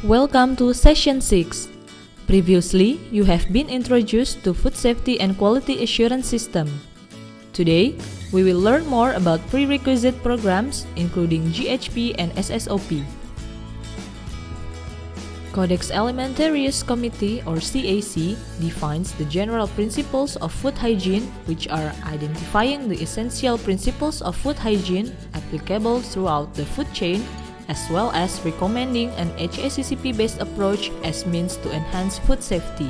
Welcome to Session 6. Previously, you have been introduced to Food Safety and Quality Assurance System. Today, we will learn more about prerequisite programs including GHP and SSOP. Codex Alimentarius Committee or CAC defines the general principles of food hygiene, which are identifying the essential principles of food hygiene applicable throughout the food chain, as well as recommending an HACCP-based approach as means to enhance food safety.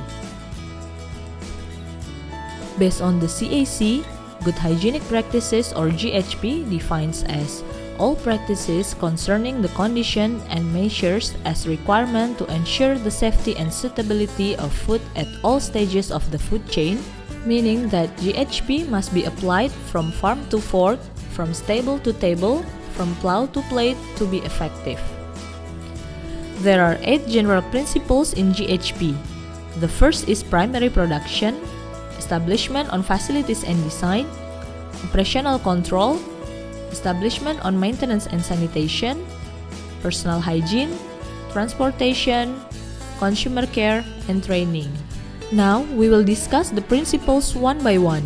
Based on the CAC, Good Hygienic Practices or GHP defines as all practices concerning the condition and measures as requirement to ensure the safety and suitability of food at all stages of the food chain, meaning that GHP must be applied from farm to fork, from stable to table, from plow to plate to be effective. There are 8 general principles in GHP. The first is primary production, establishment on facilities and design, operational control, establishment on maintenance and sanitation, personal hygiene, transportation, consumer care, and training. Now, we will discuss the principles one by one.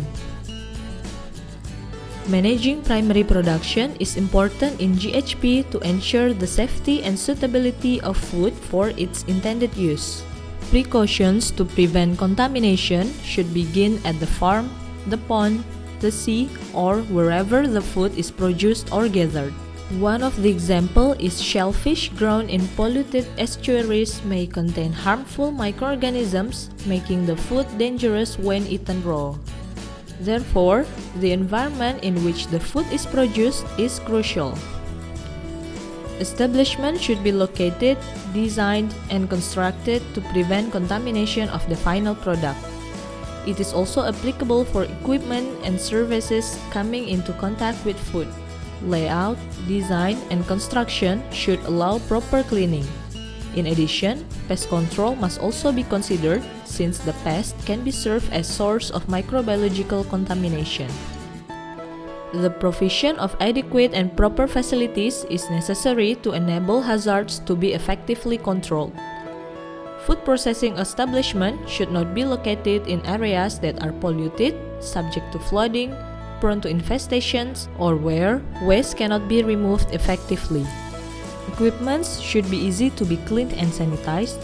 Managing primary production is important in GHP to ensure the safety and suitability of food for its intended use. Precautions to prevent contamination should begin at the farm, the pond, the sea, or wherever the food is produced or gathered. One of the examples is shellfish grown in polluted estuaries may contain harmful microorganisms, making the food dangerous when eaten raw. Therefore, the environment in which the food is produced is crucial. Establishment should be located, designed, and constructed to prevent contamination of the final product. It is also applicable for equipment and services coming into contact with food. Layout, design, and construction should allow proper cleaning. In addition, pest control must also be considered since the pest can be served as source of microbiological contamination. The provision of adequate and proper facilities is necessary to enable hazards to be effectively controlled. Food processing establishments should not be located in areas that are polluted, subject to flooding, prone to infestations, or where waste cannot be removed effectively. Equipments should be easy to be cleaned and sanitized,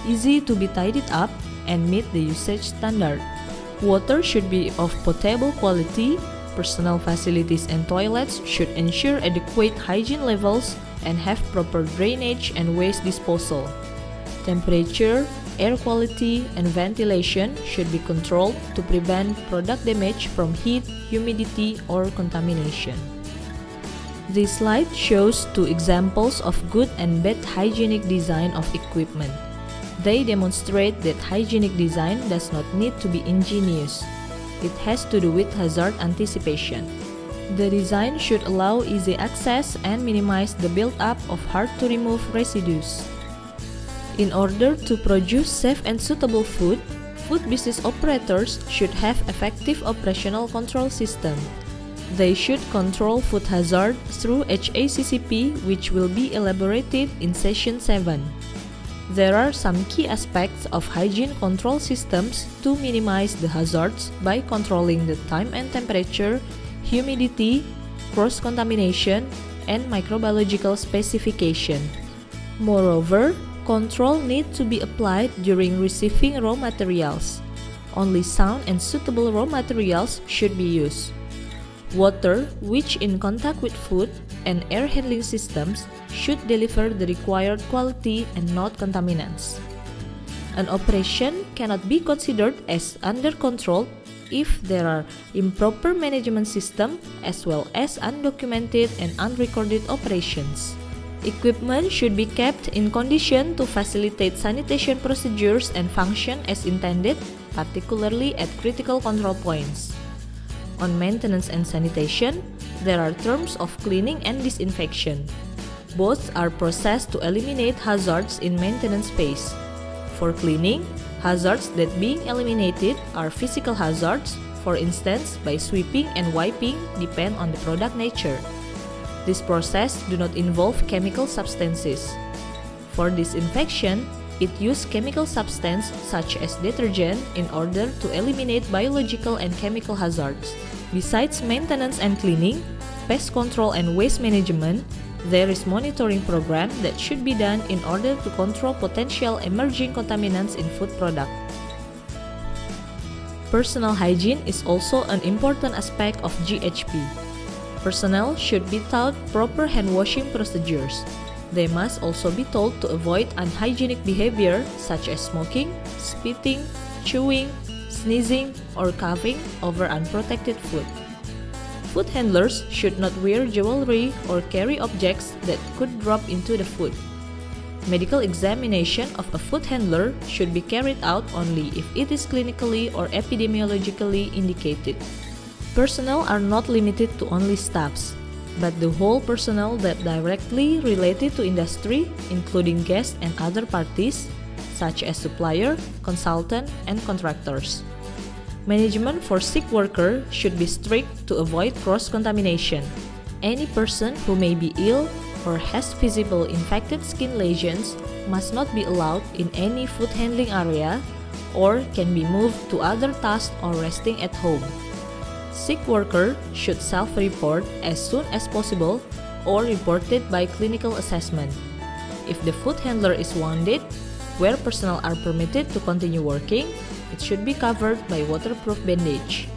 easy to be tidied up, and meet the usage standard. Water should be of potable quality. Personal facilities and toilets should ensure adequate hygiene levels and have proper drainage and waste disposal. Temperature, air quality, and ventilation should be controlled to prevent product damage from heat, humidity, or contamination. This slide shows 2 examples of good and bad hygienic design of equipment. They demonstrate that hygienic design does not need to be ingenious. It has to do with hazard anticipation. The design should allow easy access and minimize the build-up of hard-to-remove residues. In order to produce safe and suitable food, food business operators should have effective operational control system. They should control food hazard through HACCP, which will be elaborated in Session 7. There are some key aspects of hygiene control systems to minimize the hazards by controlling the time and temperature, humidity, cross-contamination, and microbiological specification. Moreover, control needs to be applied during receiving raw materials. Only sound and suitable raw materials should be used. Water, which in contact with food, and air handling systems should deliver the required quality and not contaminants. An operation cannot be considered as under control if there are improper management system as well as undocumented and unrecorded operations. Equipment should be kept in condition to facilitate sanitation procedures and function as intended, particularly at critical control points. On maintenance and sanitation, there are terms of cleaning and disinfection. Both are processed to eliminate hazards in maintenance phase. For cleaning, hazards that being eliminated are physical hazards, for instance by sweeping and wiping depend on the product nature. This process do not involve chemical substances. For disinfection, it uses chemical substance such as detergent in order to eliminate biological and chemical hazards. Besides maintenance and cleaning, pest control and waste management, there is monitoring program that should be done in order to control potential emerging contaminants in food product. Personal hygiene is also an important aspect of GHP. Personnel should be taught proper hand washing procedures. They must also be told to avoid unhygienic behavior such as smoking, spitting, chewing, sneezing, or coughing over unprotected food. Food handlers should not wear jewelry or carry objects that could drop into the food. Medical examination of a food handler should be carried out only if it is clinically or epidemiologically indicated. Personnel are not limited to only staffs, but the whole personnel that directly related to industry, including guests and other parties, such as supplier, consultant, and contractors. Management for sick worker should be strict to avoid cross-contamination. Any person who may be ill or has visible infected skin lesions must not be allowed in any food handling area or can be moved to other tasks or resting at home. Sick worker should self-report as soon as possible or reported by clinical assessment. If the food handler is wounded, where personnel are permitted to continue working, it should be covered by waterproof bandage.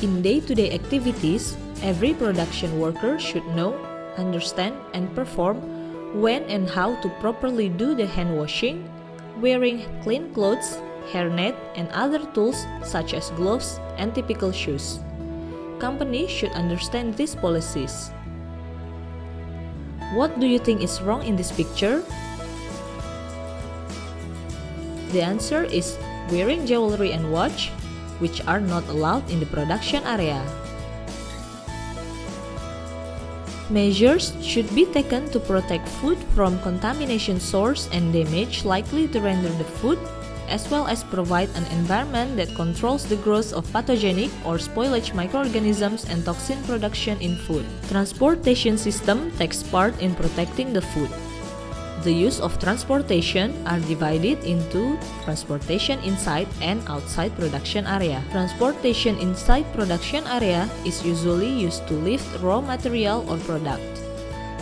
In day-to-day activities, every production worker should know, understand, and perform when and how to properly do the hand washing, wearing clean clothes, hairnet, and other tools such as gloves and typical shoes. Companies should understand these policies. What do you think is wrong in this picture? The answer is wearing jewelry and watch, which are not allowed in the production area. Measures should be taken to protect food from contamination source and damage likely to render the food, as well as provide an environment that controls the growth of pathogenic or spoilage microorganisms and toxin production in food. Transportation system takes part in protecting the food. The use of transportation are divided into transportation inside and outside production area. Transportation inside production area is usually used to lift raw material or product.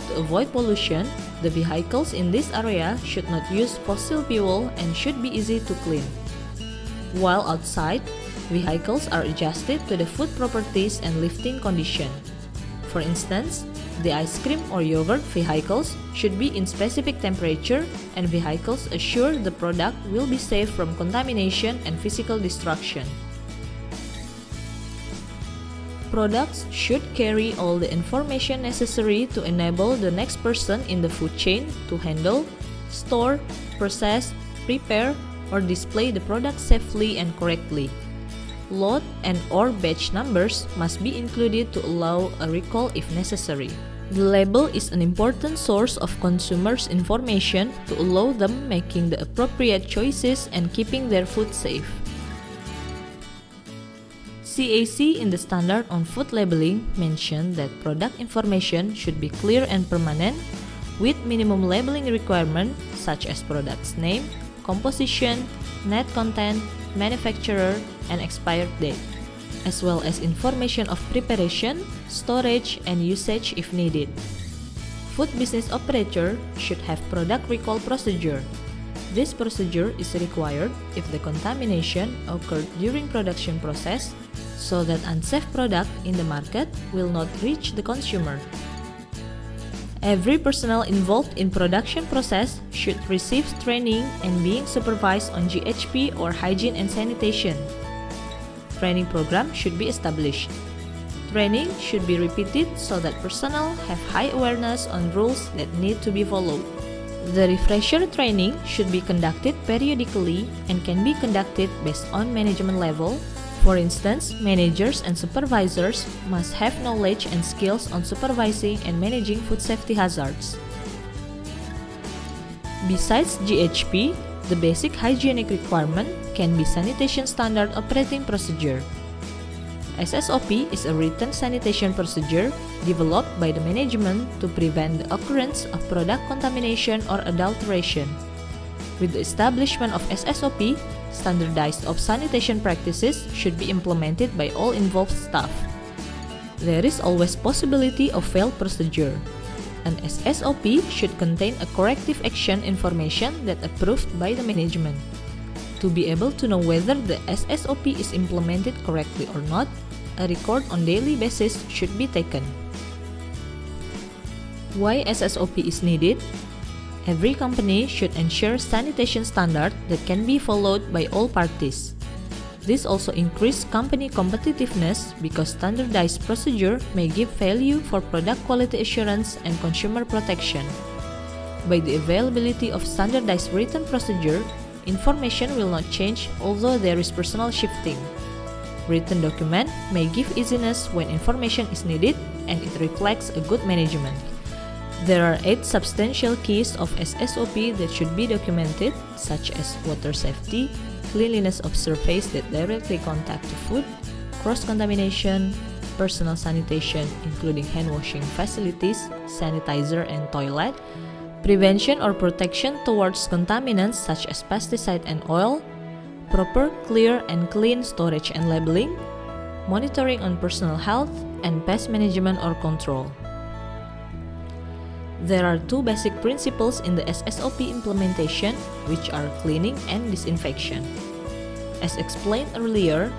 To avoid pollution, the vehicles in this area should not use fossil fuel and should be easy to clean. While outside, vehicles are adjusted to the food properties and lifting condition. For instance, the ice cream or yogurt vehicles should be in specific temperature, and vehicles assure the product will be safe from contamination and physical destruction. Products should carry all the information necessary to enable the next person in the food chain to handle, store, process, prepare, or display the product safely and correctly. Lot and/or batch numbers must be included to allow a recall if necessary. The label is an important source of consumers' information to allow them making the appropriate choices and keeping their food safe. CAC in the Standard on Food Labeling mentioned that product information should be clear and permanent, with minimum labeling requirements such as product's name, composition, net content, manufacturer, and expired date, as well as information of preparation, storage, and usage if needed. Food business operator should have product recall procedure. This procedure is required if the contamination occurred during production process, so that unsafe product in the market will not reach the consumer. Every personnel involved in production process should receive training and being supervised on GHP or hygiene and sanitation. Training program should be established. Training should be repeated so that personnel have high awareness on rules that need to be followed. The refresher training should be conducted periodically and can be conducted based on management level. For instance, managers and supervisors must have knowledge and skills on supervising and managing food safety hazards. Besides GHP, the basic hygienic requirement can be sanitation standard operating procedure. SSOP is a written sanitation procedure developed by the management to prevent the occurrence of product contamination or adulteration. With the establishment of SSOP, standardized sanitation practices should be implemented by all involved staff. There is always possibility of failed procedure. An SSOP should contain a corrective action information that approved by the management. To be able to know whether the SSOP is implemented correctly or not, a record on daily basis should be taken. Why SSOP is needed? Every company should ensure sanitation standard that can be followed by all parties. This also increases company competitiveness because standardized procedure may give value for product quality assurance and consumer protection. By the availability of standardized written procedure, information will not change although there is personnel shifting. Written document may give easiness when information is needed and it reflects a good management. There are 8 substantial keys of SSOP that should be documented, such as water safety, cleanliness of surface that directly contact the food, cross-contamination, personal sanitation including hand-washing facilities, sanitizer and toilet, prevention or protection towards contaminants such as pesticide and oil, proper, clear and clean storage and labeling, monitoring on personal health, and pest management or control. There are 2 basic principles in the SSOP implementation, which are cleaning and disinfection. As explained earlier,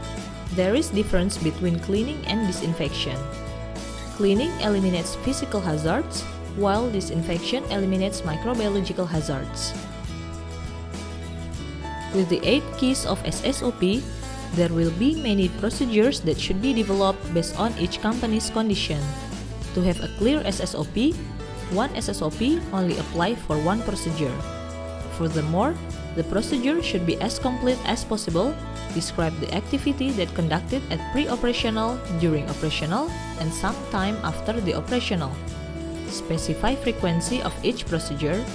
there is difference between cleaning and disinfection. Cleaning eliminates physical hazards, while disinfection eliminates microbiological hazards. With the 8 keys of SSOP, there will be many procedures that should be developed based on each company's condition. To have a clear SSOP, one SSOP only apply for one procedure. Furthermore, the procedure should be as complete as possible, describe the activity that conducted at pre-operational, during operational, and sometime after the operational. Specify frequency of each procedure.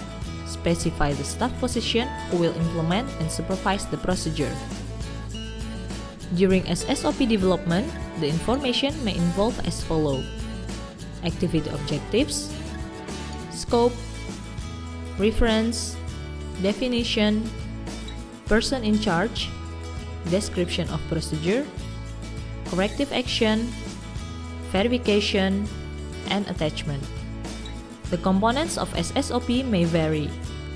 Specify the staff position who will implement and supervise the procedure. During SSOP development, the information may involve as follows: activity objectives, scope, reference, definition, person in charge, description of procedure, corrective action, verification, and attachment. The components of SSOP may vary.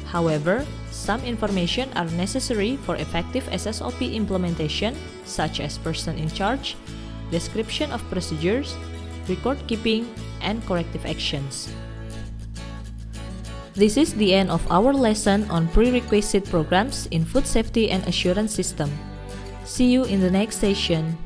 However, some information are necessary for effective SSOP implementation, such as person in charge, description of procedures, record keeping, and corrective actions. This is the end of our lesson on prerequisite programs in food safety and assurance system. See you in the next session.